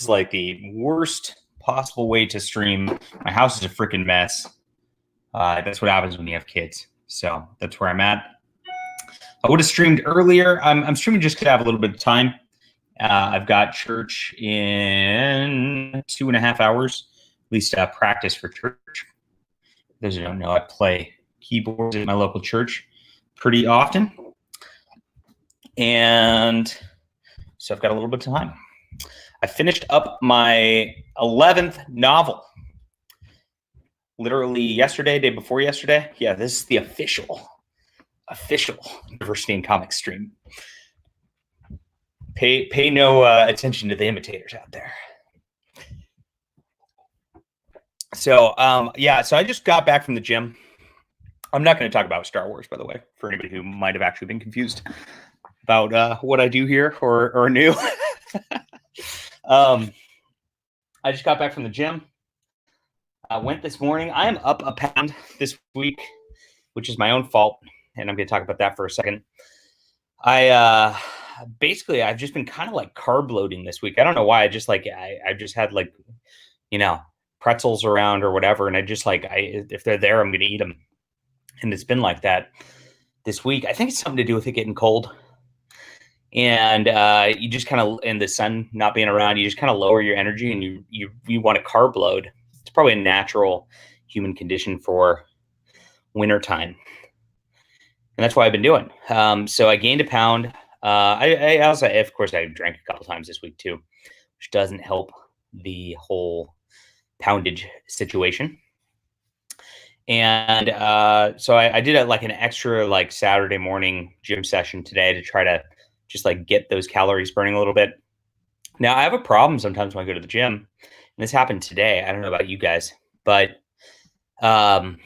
is like the worst possible way to stream. My house is a freaking mess. That's what happens when you have kids. So that's where I'm at. I would have streamed earlier. I'm streaming just because I have a little bit of time. I've got church in 2.5 hours, at least practice for church. For those who don't know, I play keyboards at my local church pretty often. And so I've got a little bit of time. I finished up my 11th novel. Literally yesterday, day before yesterday. Yeah, this is the official Diversity in Comics stream. Pay no attention to the imitators out there. So so I just got back from the gym. I'm not going to talk about Star Wars, by the way, for anybody who might have actually been confused about what I do here or new. I just got back from the gym. I went this morning. I am up a pound this week, which is my own fault, and I'm going to talk about that for a second. I've just been kind of like carb loading this week. I don't know why. I just had like, pretzels around or whatever, and I just if they're there, I'm going to eat them. And it's been like that this week. I think it's something to do with it getting cold. And you just kind of, in the sun not being around, you just kind of lower your energy, and you want to carb load. It's probably a natural human condition for wintertime. And that's what I've been doing. So I gained a pound. I also, of course, I drank a couple times this week too, which doesn't help the whole poundage situation. And so I did an extra Saturday morning gym session today to try to just get those calories burning a little bit. Now I have a problem sometimes when I go to the gym, and this happened today. I don't know about you guys, but I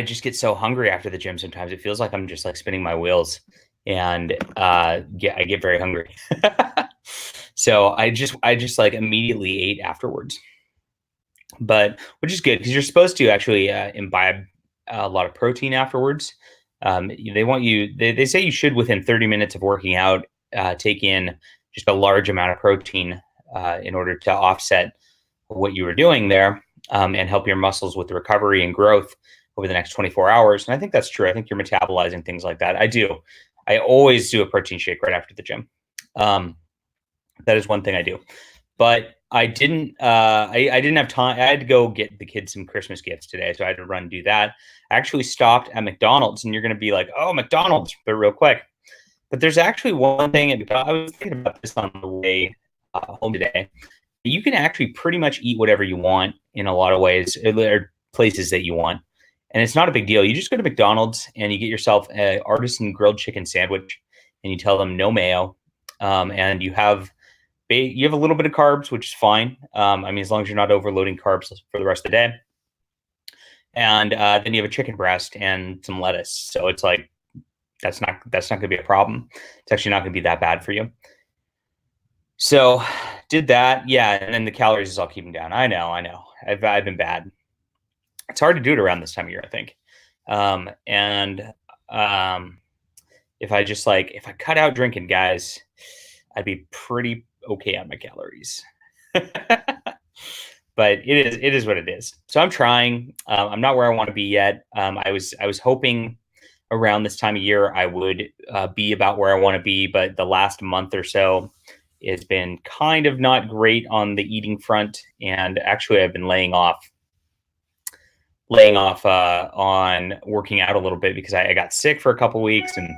just get so hungry after the gym. Sometimes it feels like I'm just spinning my wheels, and I get very hungry. So I just immediately ate afterwards, which is good because you're supposed to actually imbibe a lot of protein afterwards. They say you should, within 30 minutes of working out, take in just a large amount of protein in order to offset what you were doing there, and help your muscles with the recovery and growth over the next 24 hours. And I think that's true. I think you're metabolizing things like that. I do. I always do a protein shake right after the gym. That is one thing I do. But I didn't have time. I had to go get the kids some Christmas gifts today, so I had to run and do that. I actually stopped at McDonald's, and you're going to be like, oh, McDonald's, but real quick. But there's actually one thing, I was thinking about this on the way home today. You can actually pretty much eat whatever you want in a lot of ways. There are places that you want, and it's not a big deal. You just go to McDonald's and you get yourself an artisan grilled chicken sandwich, and you tell them no mayo, and you have a little bit of carbs, which is fine. As long as you're not overloading carbs for the rest of the day. And then you have a chicken breast and some lettuce. So it's that's not going to be a problem. It's actually not going to be that bad for you. So did that. Yeah. And then the calories is all keeping down. I know. I've been bad. It's hard to do it around this time of year, I think. If I cut out drinking, guys, I'd be pretty okay on my calories. But it is what it is. So I'm trying. I'm not where I want to be yet. I was hoping around this time of year I would be about where I want to be, but the last month or so has been kind of not great on the eating front, and actually I've been laying off on working out a little bit because I got sick for a couple weeks, and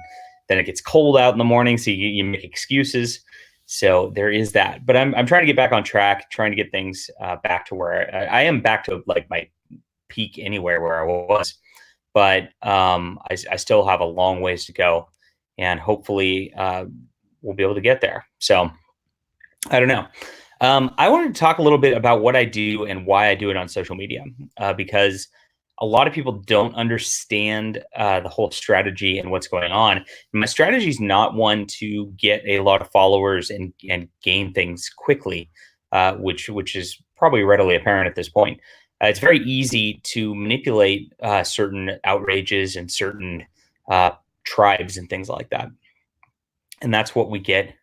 then it gets cold out in the morning, so you make excuses. So there is that, but I'm trying to get back on track, trying to get things back to where I am, back to my peak anywhere where I was, but I still have a long ways to go, and hopefully we'll be able to get there. So I don't know. I wanted to talk a little bit about what I do and why I do it on social media, because a lot of people don't understand the whole strategy and what's going on. My strategy is not one to get a lot of followers and gain things quickly, which is probably readily apparent at this point. It's very easy to manipulate certain outrages and certain tribes and things like that. And that's what we get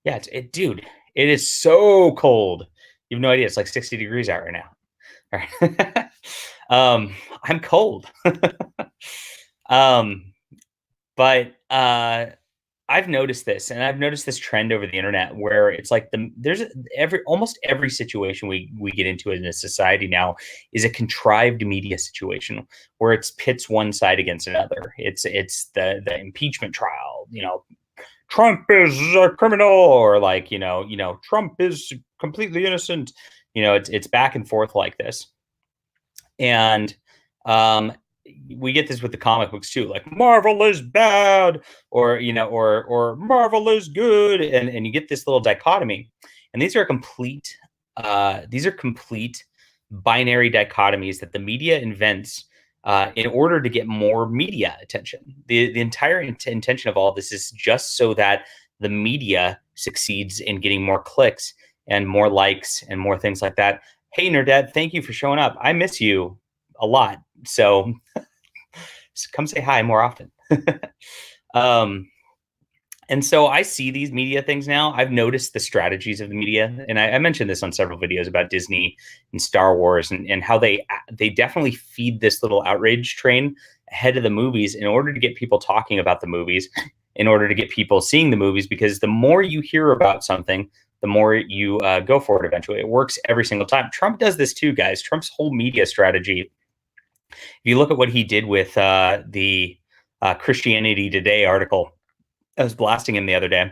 Yeah, dude, it is so cold. You have no idea. It's like 60 degrees out right now. All right. I'm cold. um, but I've noticed this, and I've noticed this trend over the internet where it's like almost every situation we get into in a society now is a contrived media situation where it's pits one side against another. It's the impeachment trial, Trump is a criminal, or like Trump is completely innocent. It's back and forth like this, and um, we get this with the comic books too, like Marvel is bad, or or Marvel is good, and you get this little dichotomy, and these are complete binary dichotomies that the media invents in order to get more media attention. The entire intention of all this is just so that the media succeeds in getting more clicks and more likes and more things like that. Hey, Nerdette, thank you for showing up. I miss you a lot. So come say hi more often. um, and so I see these media things now. I've noticed the strategies of the media, and I mentioned this on several videos about Disney and Star Wars, and how they definitely feed this little outrage train ahead of the movies in order to get people talking about the movies, in order to get people seeing the movies. Because the more you hear about something, the more you go for it. Eventually, it works every single time. Trump does this too, guys. Trump's whole media strategy. If you look at what he did with the Christianity Today article, I was blasting him the other day.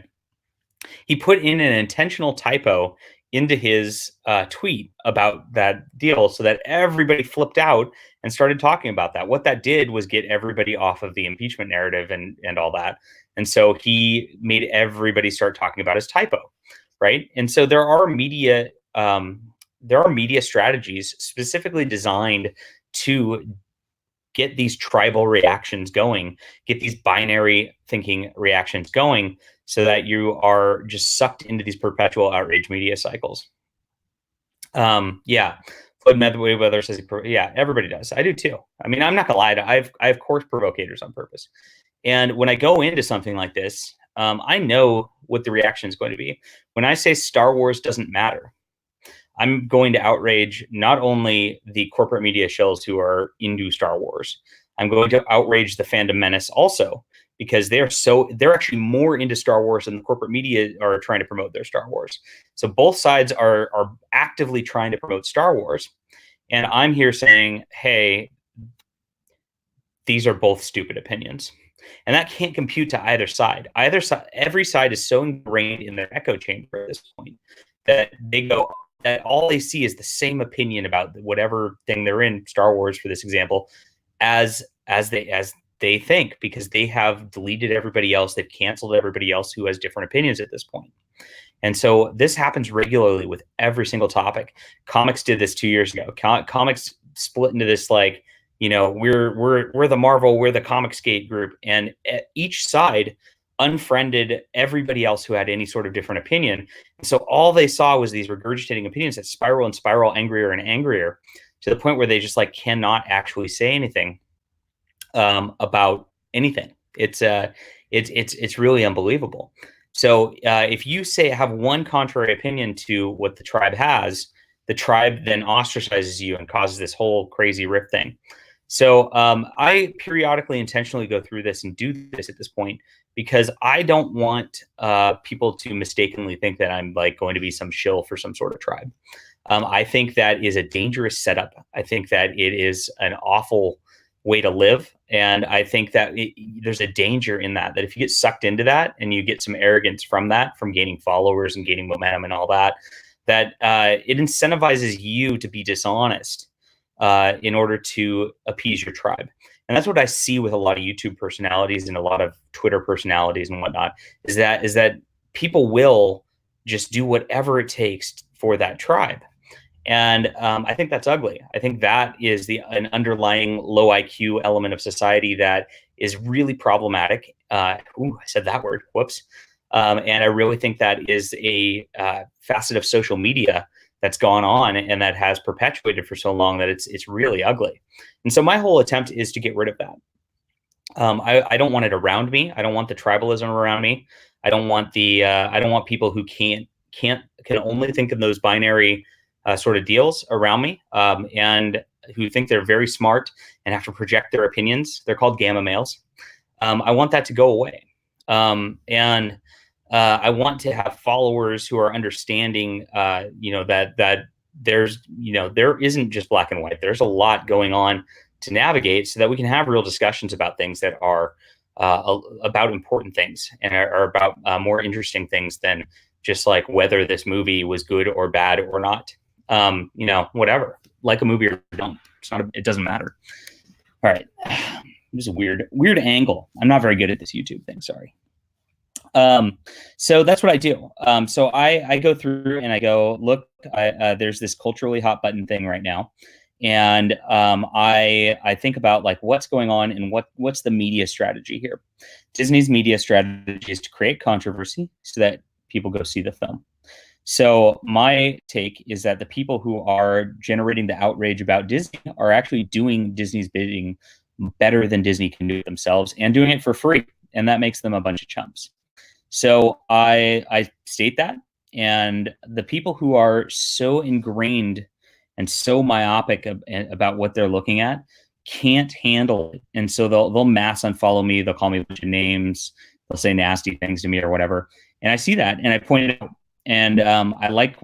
He put in an intentional typo into his tweet about that deal so that everybody flipped out and started talking about that. What that did was get everybody off of the impeachment narrative and all that. And so he made everybody start talking about his typo, right? And so there are media strategies specifically designed to get these tribal reactions going, get these binary thinking reactions going, so that you are just sucked into these perpetual outrage media cycles. Yeah. Floyd Mayweather says, yeah, everybody does. I do too. I mean, I'm not gonna lie. I have course provocators on purpose, and when I go into something like this, I know what the reaction is going to be. When I say Star Wars doesn't matter, I'm going to outrage not only the corporate media shells who are into Star Wars, I'm going to outrage the fandom menace also, because they're actually more into Star Wars than the corporate media are trying to promote their Star Wars. So both sides are actively trying to promote Star Wars. And I'm here saying, hey, these are both stupid opinions. And that can't compute to either side. Every side is so ingrained in their echo chamber at this point that all they see is the same opinion about whatever thing they're in, Star Wars for this example, as they think, because they have deleted everybody else, they've canceled everybody else who has different opinions at this point. And so this happens regularly with every single topic. Comics did this 2 years ago. Comics split into this, like, we're the Marvel, we're the Comicsgate group, and each side unfriended everybody else who had any sort of different opinion. And so all they saw was these regurgitating opinions that spiral and spiral angrier and angrier, to the point where they just like cannot actually say anything about anything. It's really unbelievable. So if you have one contrary opinion to what the tribe has, the tribe then ostracizes you and causes this whole crazy rift thing. So I periodically intentionally go through this and do this at this point, because I don't want people to mistakenly think that I'm like going to be some shill for some sort of tribe. I think that is a dangerous setup. I think that it is an awful way to live. And I think that there's a danger in that if you get sucked into that and you get some arrogance from that, from gaining followers and gaining momentum and all that, that it incentivizes you to be dishonest in order to appease your tribe. And that's what I see with a lot of YouTube personalities and a lot of Twitter personalities and whatnot, is that people will just do whatever it takes for that tribe. And I think that's ugly. I think that is an underlying low IQ element of society that is really problematic. I said that word. Whoops. And I really think that is a facet of social media that's gone on and that has perpetuated for so long that it's really ugly. And so my whole attempt is to get rid of that. I don't want it around me. I don't want the tribalism around me. I don't want the I don't want people who can only think in those binary sort of deals around me, and who think they're very smart and have to project their opinions. They're called gamma males. I want that to go away. And I want to have followers who are understanding, that there's, there isn't just black and white. There's a lot going on to navigate so that we can have real discussions about things that are about important things and are about more interesting things than just like whether this movie was good or bad or not. Whatever, like a movie or don't. It doesn't matter. All right. This is a weird angle. I'm not very good at this YouTube thing. Sorry. So that's what I do. So I go through and I go, look, there's this culturally hot button thing right now. And I think about like what's going on and what's the media strategy here. Disney's media strategy is to create controversy so that people go see the film. So my take is that the people who are generating the outrage about Disney are actually doing Disney's bidding better than Disney can do it themselves and doing it for free. And that makes them a bunch of chumps. So I state that. And the people who are so ingrained and so myopic about what they're looking at can't handle it. And so they'll mass unfollow me. They'll call me a bunch of names. They'll say nasty things to me or whatever. And I see that and I point it out. And I like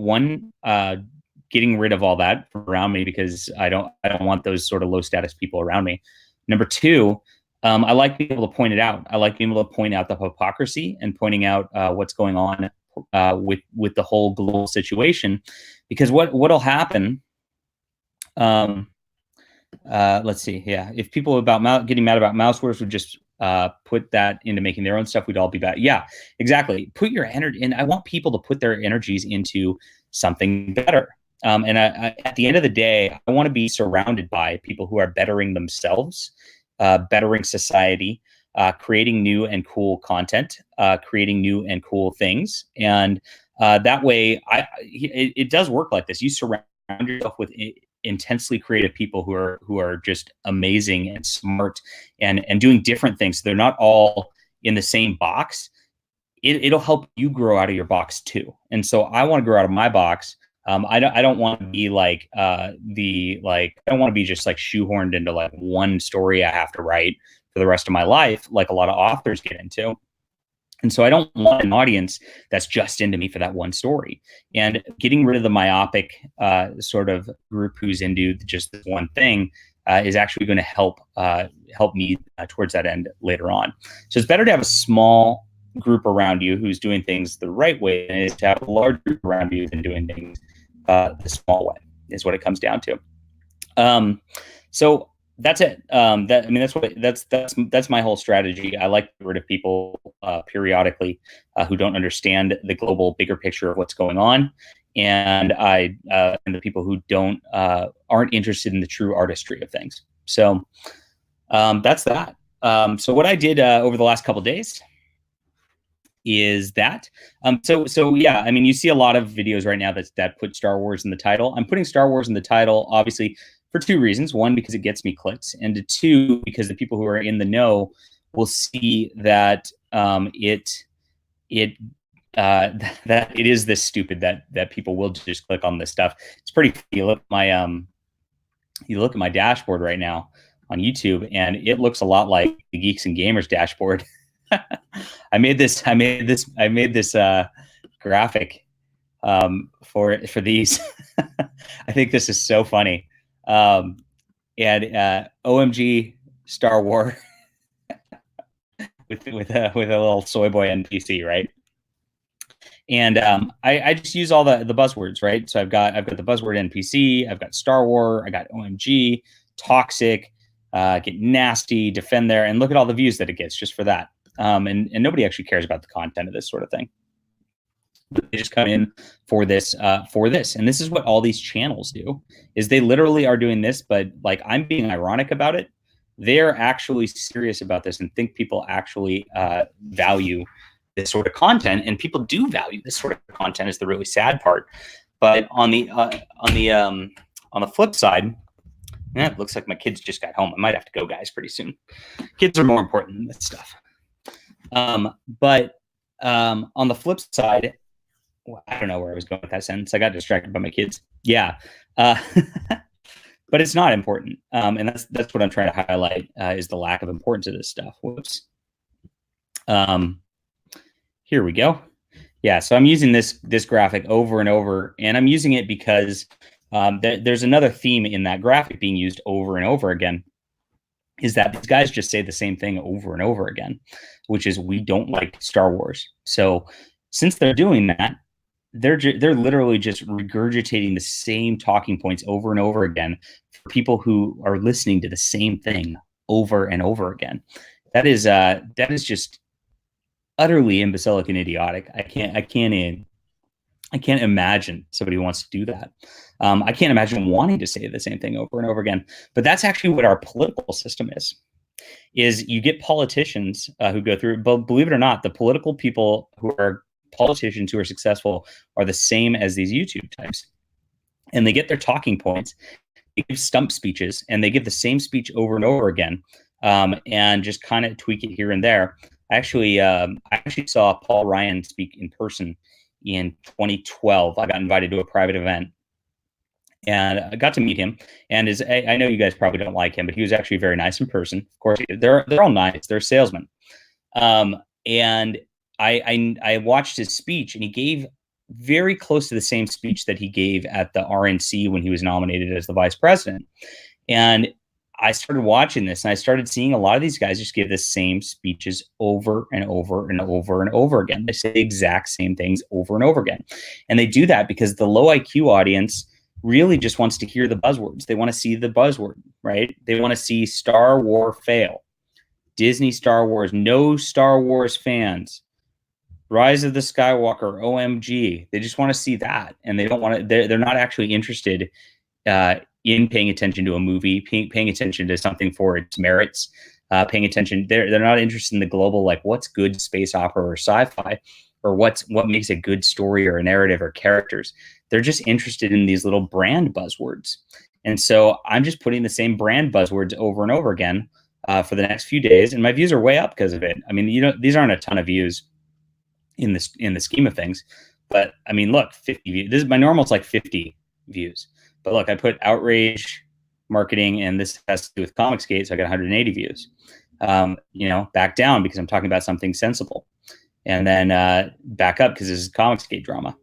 getting rid of all that from around me because I don't want those sort of low status people around me. Number two, I like being able to point it out. I like being able to point out the hypocrisy and pointing out what's going on with the whole global situation, because what'll happen. Let's see. Yeah, if people getting mad about mouse words would just put that into making their own stuff, we'd all be bad. Yeah, exactly. Put your energy in. I want people to put their energies into something better. And I, at the end of the day, I want to be surrounded by people who are bettering themselves, bettering society, creating new and cool content, creating new and cool things. And that way, it does work like this. You surround yourself with intensely creative people who are just amazing and smart and doing different things. So they're not all in the same box. It'll help you grow out of your box too. And so I want to grow out of my box. I don't want to be like I don't want to be just like shoehorned into like one story I have to write for the rest of my life, like a lot of authors get into. And so I don't want an audience that's just into me for that one story. And getting rid of the myopic sort of group who's into just this one thing is actually going to help me towards that end later on. So it's better to have a small group around you who's doing things the right way than it is to have a large group around you than doing things the small way, is what it comes down to. So that's it. That's my whole strategy. I like to get rid of people periodically who don't understand the global bigger picture of what's going on, and and the people who aren't interested in the true artistry of things. So that's that. So what I did over the last couple of days is that. So yeah, I mean, you see a lot of videos right now that put Star Wars in the title. I'm putting Star Wars in the title, obviously, for two reasons. One, because it gets me clicks, and two, because the people who are in the know will see that that it is this stupid that people will just click on this stuff. It's pretty funny. You look at my dashboard right now on YouTube, and it looks a lot like the Geeks and Gamers dashboard. I made this graphic for these. I think this is so funny. And OMG Star Wars with a little soy boy NPC, right? And I just use all the buzzwords, right? So I've got the buzzword NPC, I've got Star Wars, I got OMG, toxic, get nasty, defend there, and look at all the views that it gets just for that. And nobody actually cares about the content of this sort of thing. They just come in for this, and this is what all these channels do. Is they literally are doing this, but like I'm being ironic about it. They're actually serious about this and think people actually value this sort of content, and people do value this sort of content. Is the really sad part. But on the flip side, it looks like my kids just got home. I might have to go, guys, pretty soon. Kids are more important than this stuff. But On the flip side, well, I don't know where I was going with that sentence. I got distracted by my kids. Yeah. Uh, but it's not important. And that's what I'm trying to highlight is the lack of importance of this stuff. Whoops. Um, here we go. Yeah, so I'm using this graphic over and over, and I'm using it because there's another theme in that graphic being used over and over again, is that these guys just say the same thing over and over again, which is we don't like Star Wars. So since they're doing that, they're literally just regurgitating the same talking points over and over again for people who are listening to the same thing over and over again. That is just utterly imbecilic and idiotic. I can't imagine somebody who wants to do that. I can't imagine wanting to say the same thing over and over again. But that's actually what our political system is. Is you get politicians who go through, but believe it or not, the political people who are politicians who are successful are the same as these YouTube types. And they get their talking points, they give stump speeches, and they give the same speech over and over again, and just kind of tweak it here and there. I actually saw Paul Ryan speak in person in 2012. I got invited to a private event, and I got to meet him. And I know you guys probably don't like him, but he was actually very nice in person. Of course, they're all nice. They're salesmen. And I watched his speech, and he gave very close to the same speech that he gave at the RNC when he was nominated as the vice president. And I started watching this, and I started seeing a lot of these guys just give the same speeches over and over and over and over again. They say the exact same things over and over again. And they do that because the low IQ audience really just wants to hear the buzzwords. They want to see the buzzword, right? They want to see Star Wars fail. Disney Star Wars, no Star Wars fans. Rise of the Skywalker, OMG. They just want to see that. And they don't want to, they're not actually interested in paying attention to a movie, paying attention to something for its merits, paying attention. They're not interested in the global, like what's good space opera or sci-fi, or what makes a good story or a narrative or characters. They're just interested in these little brand buzzwords. And so I'm just putting the same brand buzzwords over and over again for the next few days, and my views are way up because of it. I mean, these aren't a ton of views in the scheme of things, but I mean, look, 50 views. This is my normal. It's like 50 views. But look, I put outrage marketing, and this has to do with Comicsgate, so I got 180 views. Back down because I'm talking about something sensible, and then back up because this is Comicsgate drama.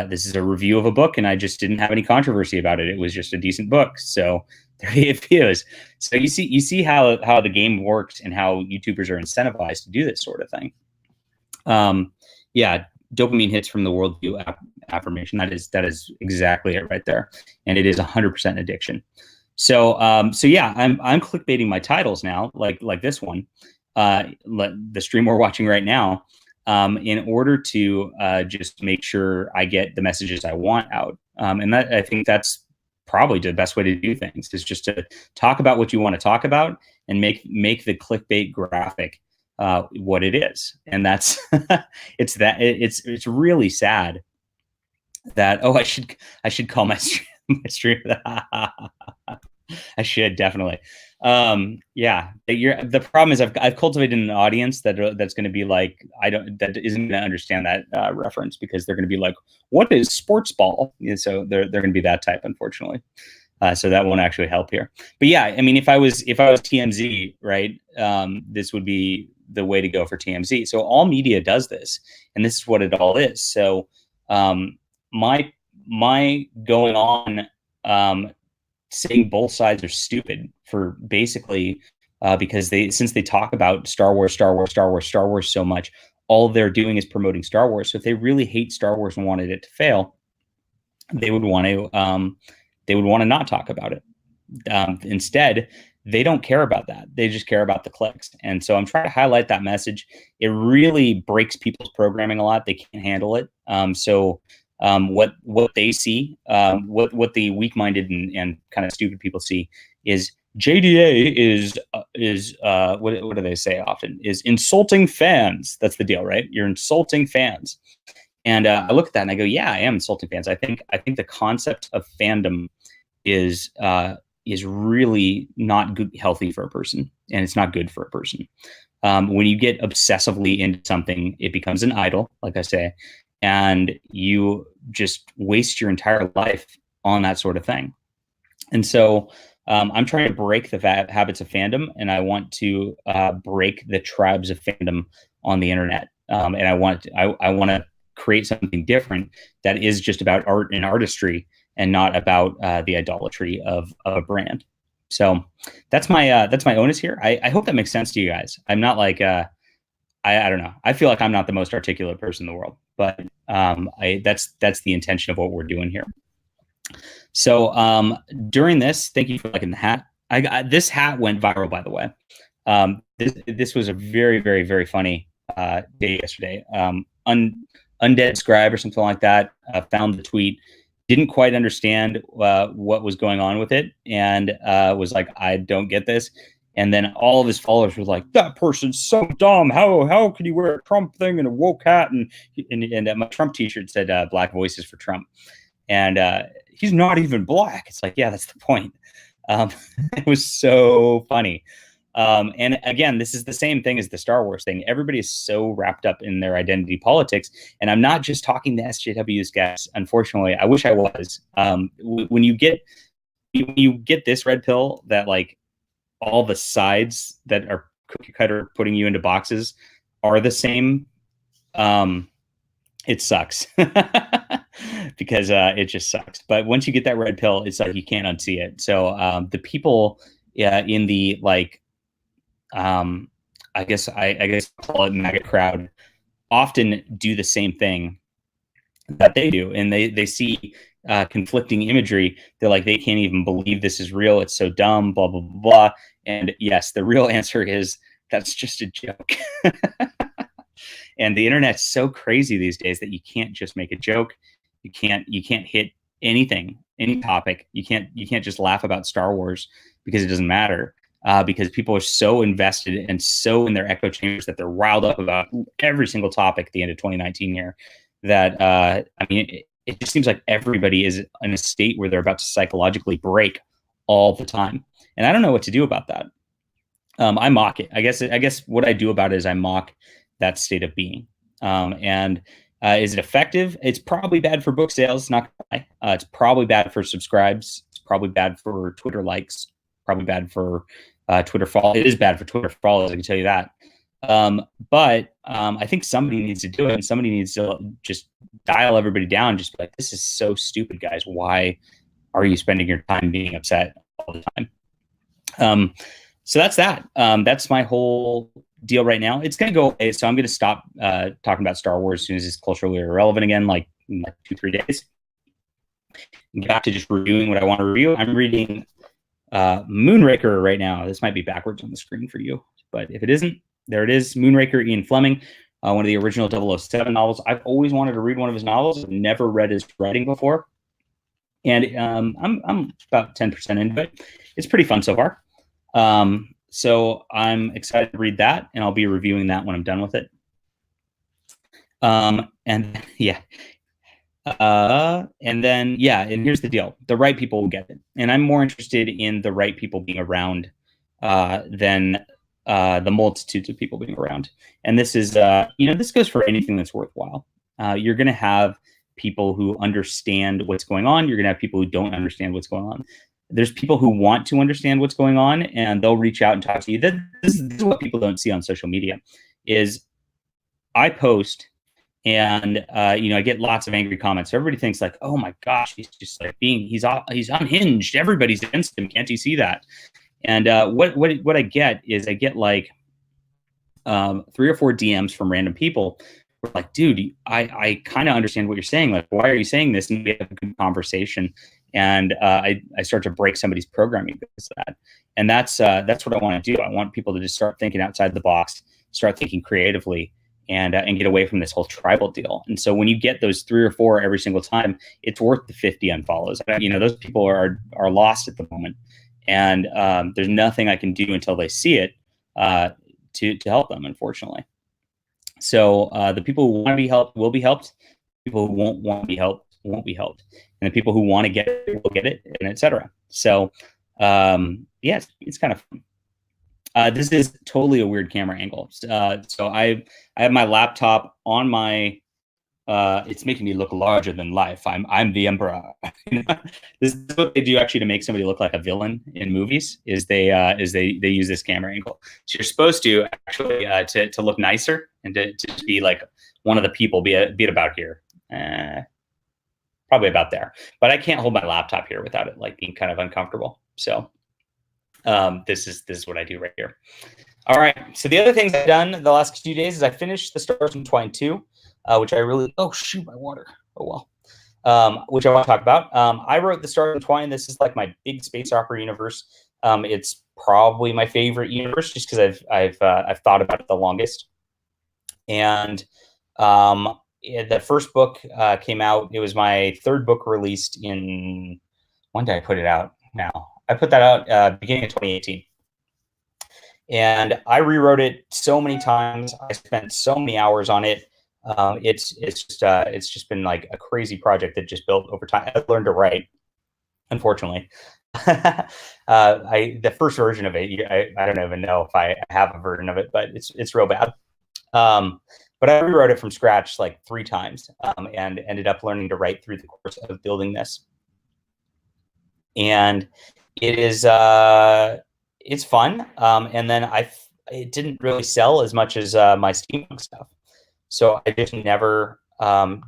This is a review of a book, and I just didn't have any controversy about it. It was just a decent book, so 38 views. So you see how the game works and how YouTubers are incentivized to do this sort of thing. Yeah, dopamine hits from the worldview affirmation. That is exactly it right there, and it is 100% addiction. So yeah, I'm clickbaiting my titles now, like this one, the stream we're watching right now, in order to just make sure I get the messages I want out. And that, I think that's probably the best way to do things, is just to talk about what you want to talk about and make the clickbait graphic what it is. And that's it's really sad that, I should call my stream. I should definitely. Yeah, the problem is I've cultivated an audience that's going to be like, that isn't going to understand that reference, because they're going to be like, what is sports ball? And so they're going to be that type, unfortunately. So that won't actually help here. But yeah, I mean, if I was TMZ, right, this would be the way to go for TMZ. So all media does this, and this is what it all is. So my going on saying both sides are stupid for basically because since they talk about Star Wars so much, all they're doing is promoting Star Wars. So if they really hate Star Wars and wanted it to fail, they would want to not talk about it. Instead, they don't care about that. They just care about the clicks. And so I'm trying to highlight that message. It really breaks people's programming a lot. They can't handle it. What they see, what the weak-minded and kind of stupid people see is JDA is what do they say often? Is insulting fans. That's the deal, right? You're insulting fans. And I look at that and I go, yeah, I am insulting fans. I think the concept of fandom is really not good, healthy for a person, and it's not good for a person. When you get obsessively into something, it becomes an idol, like I say, and you just waste your entire life on that sort of thing. And so I'm trying to break the habits of fandom, and I want to break the tribes of fandom on the internet. And I want to create something different that is just about art and artistry, and not about the idolatry of a brand. So that's my onus here. I hope that makes sense to you guys. I'm not like I don't know. I feel like I'm not the most articulate person in the world, but that's the intention of what we're doing here. So during this, thank you for liking the hat. This hat went viral, by the way. This was a very, very, very funny day yesterday. Undead Scribe or something like that found the tweet, didn't quite understand what was going on with it, and was like, I don't get this. And then all of his followers were like, that person's so dumb. How could he wear a Trump thing and a woke hat? And my Trump t-shirt said Black Voices for Trump. And he's not even black. It's like, yeah, that's the point. It was so funny. And again, this is the same thing as the Star Wars thing. Everybody is so wrapped up in their identity politics. And I'm not just talking to SJWs guys. Unfortunately, I wish I was. When you get this red pill that like all the sides that are cookie cutter putting you into boxes are the same, it sucks. Because it just sucks. But once you get that red pill, it's like you can't unsee it. So the people in the like, I guess I'll call it MAGA crowd, often do the same thing that they do, and they see conflicting imagery. They're like, they can't even believe this is real. It's so dumb. Blah blah blah blah. And yes, the real answer is that's just a joke. And the internet's so crazy these days that you can't just make a joke. You can't hit anything, any topic. You can't just laugh about Star Wars because it doesn't matter. Because people are so invested and so in their echo chambers that they're riled up about every single topic at the end of 2019 here. That I mean, it just seems like everybody is in a state where they're about to psychologically break all the time, and I don't know what to do about that. I mock it. I guess what I do about it is I mock that state of being. And is it effective? It's probably bad for book sales. Not gonna lie. It's probably bad for subscribes. It's probably bad for Twitter likes. Probably bad for Twitter follow. It is bad for Twitter follows, I can tell you that. But I think somebody needs to do it, and somebody needs to just dial everybody down. Just be like, this is so stupid, guys. Why are you spending your time being upset all the time? So that's that. That's my whole deal right now. It's going to go away, so I'm going to stop talking about Star Wars as soon as it's culturally irrelevant again, like in like 2-3 days. Get back to just reviewing what I want to review. I'm reading Moonraker right now. This might be backwards on the screen for you, but if it isn't, there it is. Moonraker, Ian Fleming, one of the original 007 novels. I've always wanted to read one of his novels. I've never read his writing before, and I'm about 10% into it. It's pretty fun so far. So I'm excited to read that, and I'll be reviewing that when I'm done with it. And yeah. And then, yeah, and here's the deal. The right people will get it. And I'm more interested in the right people being around than the multitudes of people being around. And this is, this goes for anything that's worthwhile. You're going to have people who understand what's going on. You're going to have people who don't understand what's going on. There's people who want to understand what's going on, and they'll reach out and talk to you. This is what people don't see on social media is I post and I get lots of angry comments. Everybody thinks like, oh my gosh, he's just like he's unhinged. Everybody's against him. Can't you see that? And what I get is I get like 3 or 4 DMs from random people. We're like, dude, I kind of understand what you're saying. Like, why are you saying this? And we have a good conversation. And I start to break somebody's programming because of that. And that's what I want to do. I want people to just start thinking outside the box, start thinking creatively, and get away from this whole tribal deal. And so when you get those 3 or 4 every single time, it's worth the 50 unfollows. Those people are lost at the moment, and there's nothing I can do until they see it to help them, unfortunately. So the people who want to be helped will be helped. People who won't want to be helped won't be helped, and the people who want to get it will get it, and etc. So it's kind of fun. This is totally a weird camera angle. So I have my laptop on my. It's making me look larger than life. I'm the emperor. This is what they do actually to make somebody look like a villain in movies. They use this camera angle. So you're supposed to actually to look nicer and to be like one of the people. Be it about here. Probably about there. But I can't hold my laptop here without it like being kind of uncomfortable. So this is what I do right here. All right. So the other things I've done the last few days is I finished the Stars Entwined 2, which I really shoot, my water. Oh well. Which I want to talk about. I wrote the Stars Entwined. This is like my big space opera universe. It's probably my favorite universe just because I've thought about it the longest. And the first book came out. It was my third book released in. When did I put it out? Now I put that out beginning of 2018. And I rewrote it so many times. I spent so many hours on it. It's just been like a crazy project that just built over time. I learned to write, unfortunately. The first version of it, I don't even know if I have a version of it, but it's real bad. But I rewrote it from scratch like 3 times, and ended up learning to write through the course of building this. And it is it's fun. And then it didn't really sell as much as my steampunk stuff, so I just never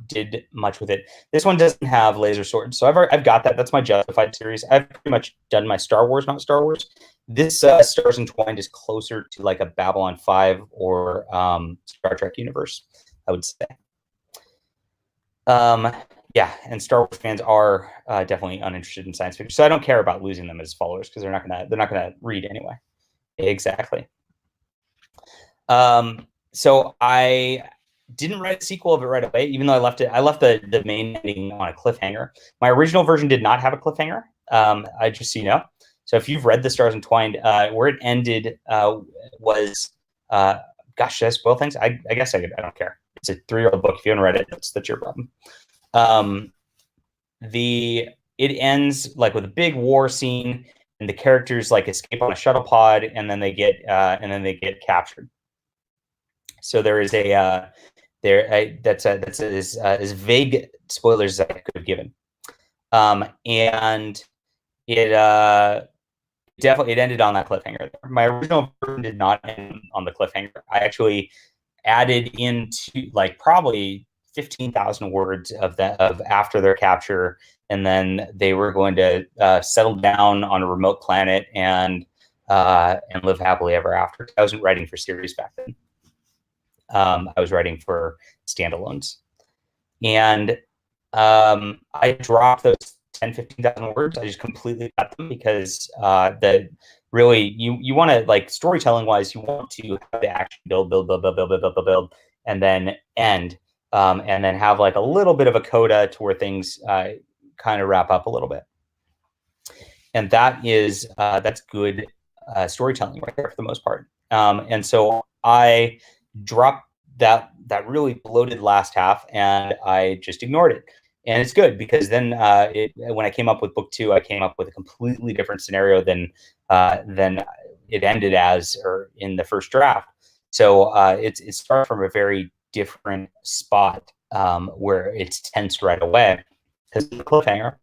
did much with it. This one doesn't have laser swords, so I've got that. That's my Justified series. I've pretty much done my Star Wars, not Star Wars. This Stars Entwined is closer to like a Babylon 5 or Star Trek universe, I would say. Yeah, and Star Wars fans are definitely uninterested in science fiction, so I don't care about losing them as followers because they're not gonna read anyway. Exactly. So I didn't write a sequel of it right away, even though I left the main ending on a cliffhanger. My original version did not have a cliffhanger. I just, so if you've read the Stars Entwined, where it ended was gosh, should I spoil things? I guess I don't care. It's a 3-year-old book. If you haven't read it, that's your problem. It ends like with a big war scene, and the characters like escape on a shuttle pod, and then they get captured. So there is that's as vague spoilers as I could have given, and it definitely ended on that cliffhanger. My original version did not end on the cliffhanger. I actually added into like probably 15,000 words of after their capture, and then they were going to settle down on a remote planet and live happily ever after. I wasn't writing for series back then. I was writing for standalones, and I dropped those 10,000-15,000 words. I just completely cut them because really you want to, like, storytelling wise, you want to have the action build, and then end, and then have like a little bit of a coda to where things kind of wrap up a little bit. And that's good storytelling right there for the most part. And so I dropped that really bloated last half, and I just ignored it. And it's good because then when I came up with book 2, I came up with a completely different scenario than it ended as, or in the first draft. So it starts from a very different spot where it's tense right away because of the cliffhanger.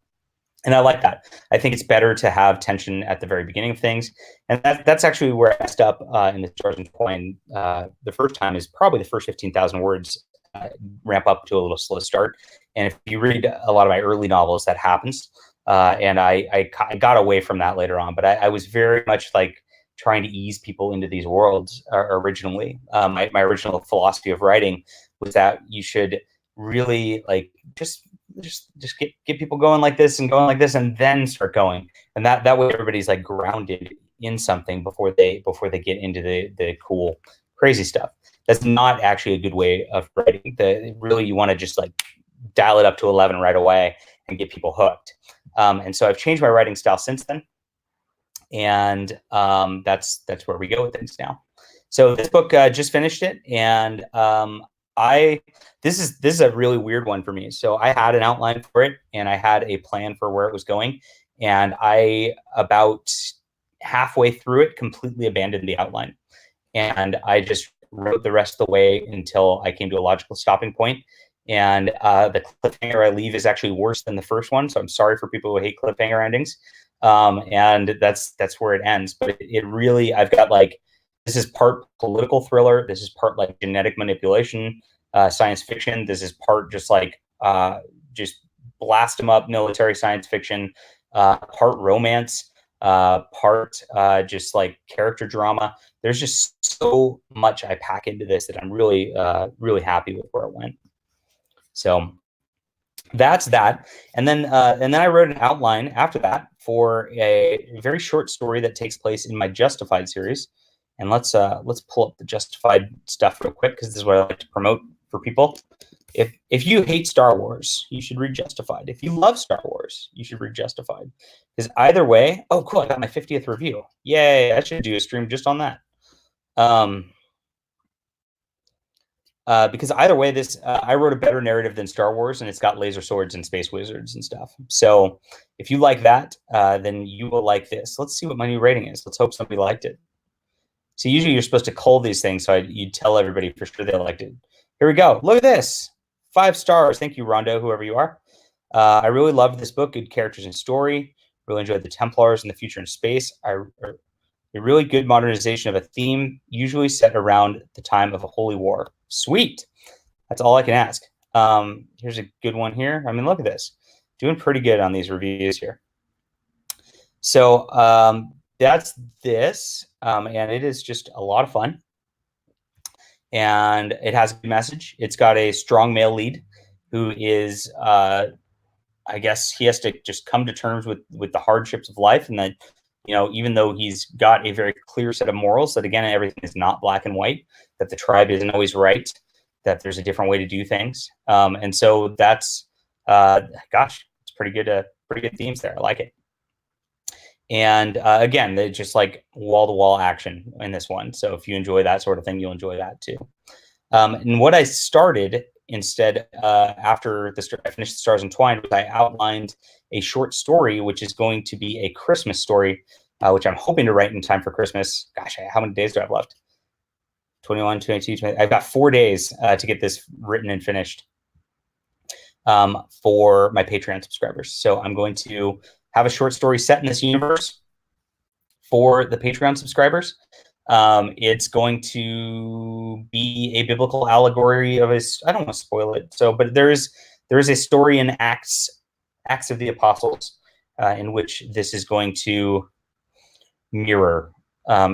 And I like that. I think it's better to have tension at the very beginning of things. And that's actually where I messed up in the Stars Entwined the first time, is probably the first 15,000 words ramp up to a little slow start. And if you read a lot of my early novels, that happens. And I got away from that later on. But I was very much like trying to ease people into these worlds originally. My original philosophy of writing was that you should really like just get people going like this and then start going, and that way everybody's like grounded in something before they get into the cool crazy stuff. That's not actually a good way of writing. Really you want to just like dial it up to 11 right away and get people hooked. And so I've changed my writing style since then, and that's where we go with things now. So this book just finished it, and this is a really weird one for me. So I had an outline for it, and I had a plan for where it was going, and I about halfway through it, completely abandoned the outline. And I just wrote the rest of the way until I came to a logical stopping point. And the cliffhanger I leave is actually worse than the first one. So I'm sorry for people who hate cliffhanger endings. And that's where it ends. But it really, I've got like, this is part political thriller. This is part like genetic manipulation, science fiction. This is part just like just blast them up military science fiction, part romance, part just like character drama. There's just so much I pack into this that I'm really, really happy with where it went. So that's that. And then I wrote an outline after that for a very short story that takes place in my Justified series. And let's pull up the Justified stuff real quick, because this is what I like to promote for people. If you hate Star Wars, you should read Justified. If you love Star Wars, you should read Justified. Because either way, oh cool, I got my 50th review. Yay, I should do a stream just on that. Because either way, I wrote a better narrative than Star Wars, and it's got laser swords and space wizards and stuff. So if you like that, then you will like this. Let's see what my new rating is. Let's hope somebody liked it. So usually you're supposed to cull these things, so you tell everybody for sure they liked it. Here we go. Look at this. 5 stars. Thank you, Rondo, whoever you are. I really loved this book. Good characters and story. Really enjoyed the Templars and the future in space. A really good modernization of a theme, usually set around the time of a holy war. Sweet. That's all I can ask. Here's a good one here. I mean, look at this. Doing pretty good on these reviews here. So that's this. And it is just a lot of fun. And it has a good message. It's got a strong male lead who is, I guess he has to just come to terms with the hardships of life, and that, you know, even though he's got a very clear set of morals, that again, everything is not black and white, that the tribe isn't always right, that there's a different way to do things. And so that's, gosh, it's pretty good themes there. I like it. And again, they just like wall-to-wall action in this one. So if you enjoy that sort of thing, you'll enjoy that too. And what I started instead, after I finished The Stars Entwined, was I outlined a short story, which is going to be a Christmas story, which I'm hoping to write in time for Christmas. Gosh, how many days do I have left? 21, 22, 20. I've got 4 days to get this written and finished for my Patreon subscribers. So I'm going to have a short story set in this universe for the Patreon subscribers. It's going to be a biblical allegory of I don't want to spoil it. So, but there is a story in Acts of the Apostles in which this is going to mirror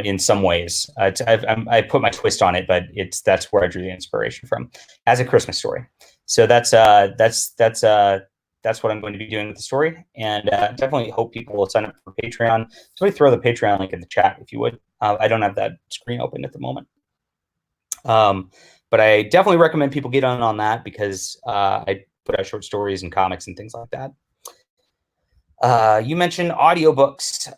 in some ways. I put my twist on it, but that's where I drew the inspiration from as a Christmas story. So that's what I'm going to be doing with the story, and definitely hope people will sign up for Patreon. Somebody throw the Patreon link in the chat if you would. I don't have that screen open at the moment. But I definitely recommend people get on that, because I put out short stories and comics and things like that. You mentioned audiobooks.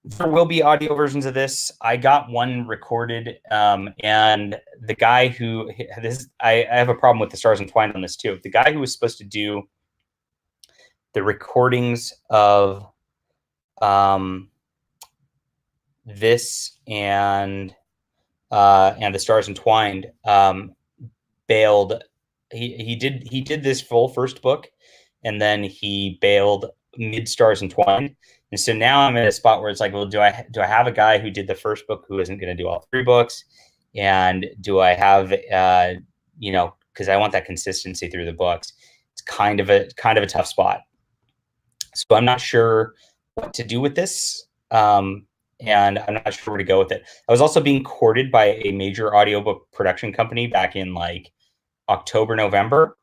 There will be audio versions of this. I got one recorded, and the guy who I have a problem with The Stars Entwined on this too. The guy who was supposed to do the recordings of this and The Stars Entwined bailed. He did this full first book, and then he bailed mid Stars Entwined. And so now I'm at a spot where it's like, well, do I have a guy who did the first book who isn't going to do all 3 books? And do I have, you know, because I want that consistency through the books. It's kind of a tough spot. So I'm not sure what to do with this. And I'm not sure where to go with it. I was also being courted by a major audiobook production company back in like October, November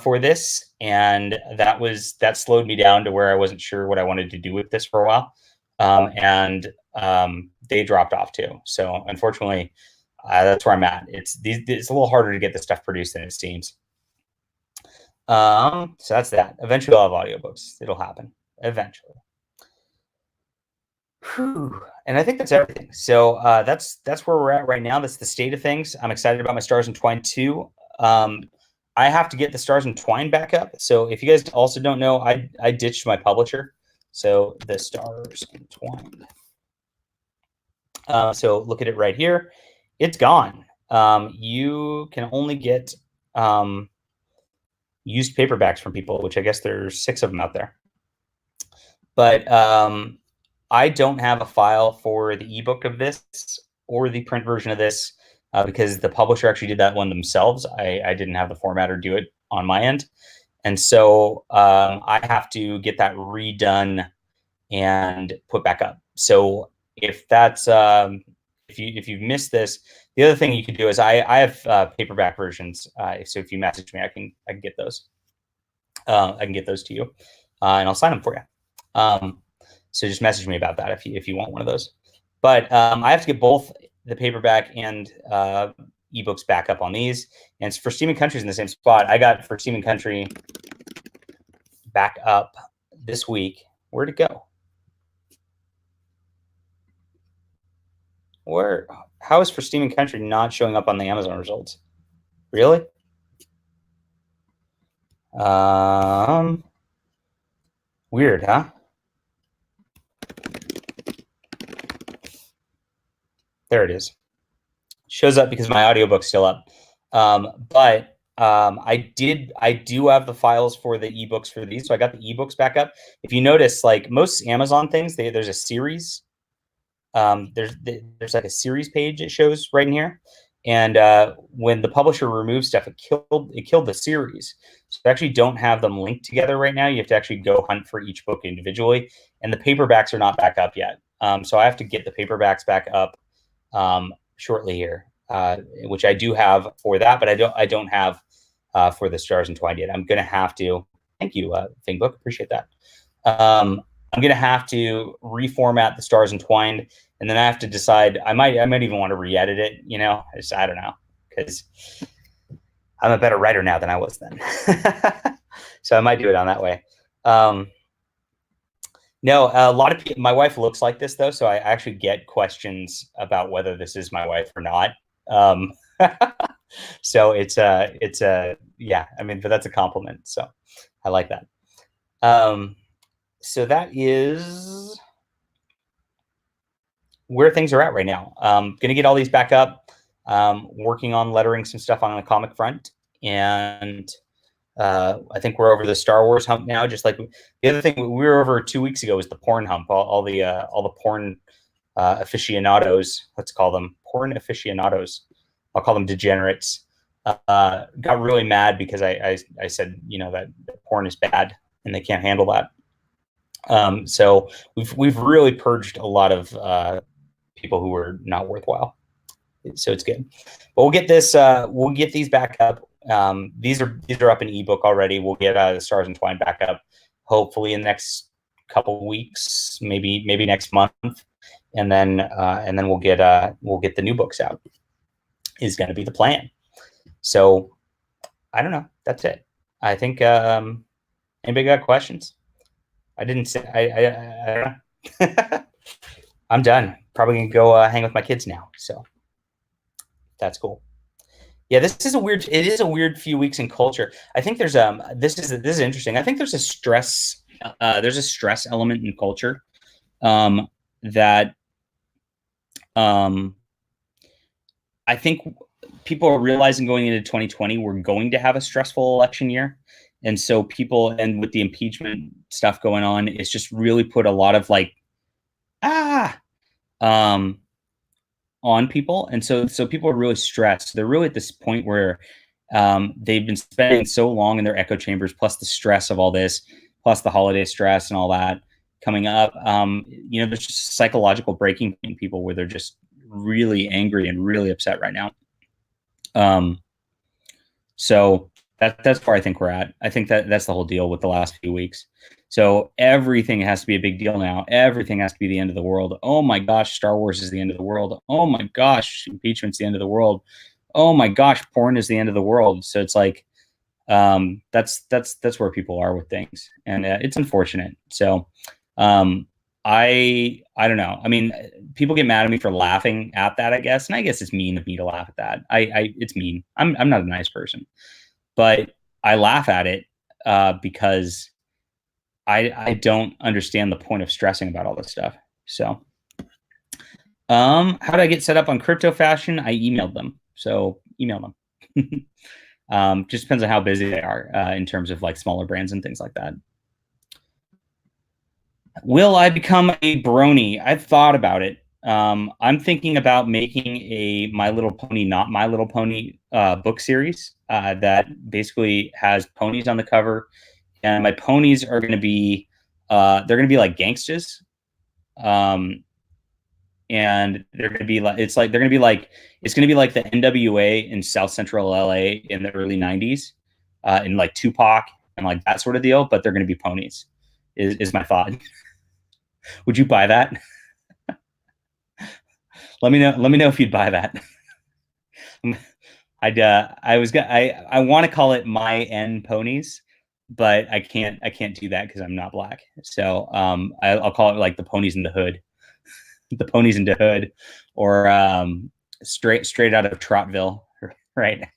for this. And that slowed me down to where I wasn't sure what I wanted to do with this for a while. And they dropped off too. So unfortunately, that's where I'm at. It's a little harder to get this stuff produced than it seems. So that's that. Eventually I'll have audiobooks. It'll happen eventually. Whew. And I think that's everything. So that's where we're at right now. That's the state of things. I'm excited about my Stars Entwined 2. I have to get the Stars Entwined back up. So if you guys also don't know, I ditched my publisher. So the Stars Entwined So look at it right here. It's gone. You can only get used paperbacks from people, which I guess there's 6 of them out there. But I don't have a file for the ebook of this or the print version of this because the publisher actually did that one themselves. I didn't have the formatter do it on my end. And so I have to get that redone and put back up. So if that's if you've missed this, the other thing you can do is I have paperback versions. So if you message me, I can get those. I can get those to you, and I'll sign them for you. So just message me about that if you want one of those. But I have to get both the paperback and ebooks back up on these. And for Steam and Country's in the same spot. I got for Steam and Country back up this week. Where'd it go? How is for Steam and Country not showing up on the Amazon results? Really? Weird, huh? There it is. Shows up because my audiobook's still up. But I do have the files for the ebooks for these. So I got the ebooks back up. If you notice, like most Amazon things, there's a series. There's like a series page it shows right in here. And when the publisher removes stuff, it killed the series. So I actually don't have them linked together right now. You have to actually go hunt for each book individually. And the paperbacks are not back up yet. So I have to get the paperbacks back up shortly here, which I do have for that, but I don't have for the Stars Entwined yet. I'm going to have to. Thank you, ThingBook. Appreciate that. I'm going to have to reformat the Stars Entwined, and then I have to decide. I might even want to re-edit it. I don't know, because I'm a better writer now than I was then. So I might do it on that way. No, a lot of people. My wife looks like this though, so I actually get questions about whether this is my wife or not. So it's yeah. I mean, but that's a compliment. So I like that. So that is where things are at right now. Gonna get all these back up. Working on lettering some stuff on the comic front, and I think we're over the Star Wars hump now. Just like the other thing we were over 2 weeks ago was the porn hump. All the porn aficionados, let's call them porn aficionados. I'll call them degenerates. Got really mad because I said that porn is bad and they can't handle that. So we've really purged a lot of people who were not worthwhile. So it's good. But we'll get this. We'll get these back up. These are up in ebook already. We'll get the Stars Entwined back up, hopefully in the next couple weeks, maybe next month, and then we'll get the new books out. Is going to be the plan. So I don't know. That's it. I think anybody got questions? I didn't say. I don't know. I'm done. Probably gonna go hang with my kids now. So that's cool. Yeah, this is a weird few weeks in culture. I think there's this is interesting. I think there's a stress element in culture that I think people are realizing going into 2020 we're going to have a stressful election year. And so people, and with the impeachment stuff going on, it's just really put a lot of on people. And so people are really stressed. They're really at this point where they've been spending so long in their echo chambers, plus the stress of all this, plus the holiday stress and all that coming up. There's just psychological breaking in people where they're just really angry and really upset right now. So that's where I think we're at. I think that's the whole deal with the last few weeks. So everything has to be a big deal now. Everything has to be the end of the world. Oh my gosh, Star Wars is the end of the world. Oh my gosh, impeachment's the end of the world. Oh my gosh, porn is the end of the world. So it's like that's where people are with things, and it's unfortunate. So I don't know. I mean, people get mad at me for laughing at that, I guess, and I guess it's mean of me to laugh at that. It's mean. I'm not a nice person. But I laugh at it because I don't understand the point of stressing about all this stuff. So How did I get set up on Crypto Fashion? I emailed them. So email them. Just depends on how busy they are in terms of like smaller brands and things like that. Will I become a brony? I've thought about it. I'm thinking about making a My Little Pony, Not My Little Pony book series that basically has ponies on the cover, and my ponies are going to be they're going to be like gangsters, um, and they're going to be like they're going to be like it's going to be like the NWA in South Central LA in the early '90s, in like Tupac and like that sort of deal, but they're going to be ponies. Is my thought. Would you buy that? Let me know. Let me know if you'd buy that. I want to call it My N Ponies, but I can't do that because I'm not black. So I'll call it like the ponies in the hood, the ponies in the hood, or straight out of Trottville, right?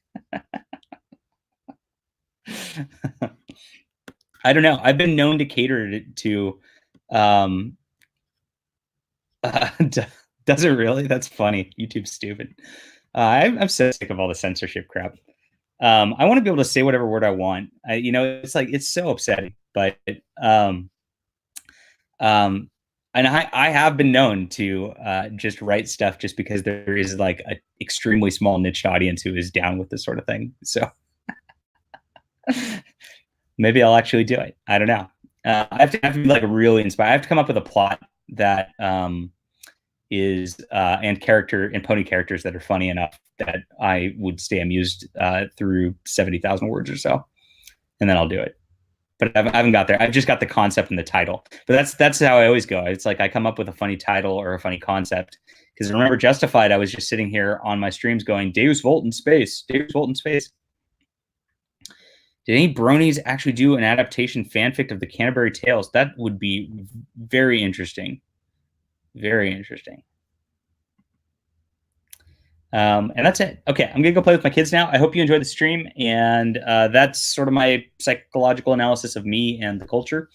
I don't know. I've been known to cater to um, does it really? That's funny. YouTube's stupid. I'm so sick of all the censorship crap. I want to be able to say whatever word I want. It's like it's so upsetting, but um, um, and I have been known to just write stuff just because there is like an extremely small niche audience who is down with this sort of thing. So maybe I'll actually do it. I don't know. I have to be like really inspired. I have to come up with a plot that is and character and pony characters that are funny enough that I would stay amused through 70,000 words or so, and then I'll do it. But I haven't got there. I've just got the concept and the title. But that's how I always go. It's like I come up with a funny title or a funny concept. Because remember Justified, I was just sitting here on my streams going, Deus Vult in space, Deus Vult in space. Did any bronies actually do an adaptation fanfic of the Canterbury Tales? That would be very interesting. Very interesting. And that's it. Okay, I'm gonna go play with my kids now. I hope you enjoyed the stream, and that's sort of my psychological analysis of me and the culture.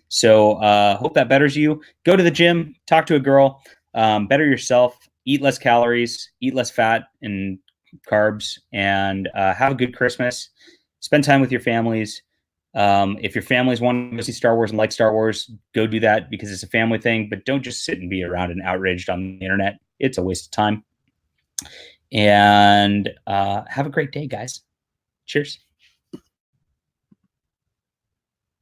So hope that betters you. Go to the gym, talk to a girl, better yourself, eat less calories, eat less fat and carbs, and have a good Christmas. Spend time with your families. If your families want to see Star Wars and like Star Wars, go do that because it's a family thing. But don't just sit and be around and outraged on the internet. It's a waste of time. And have a great day, guys. Cheers.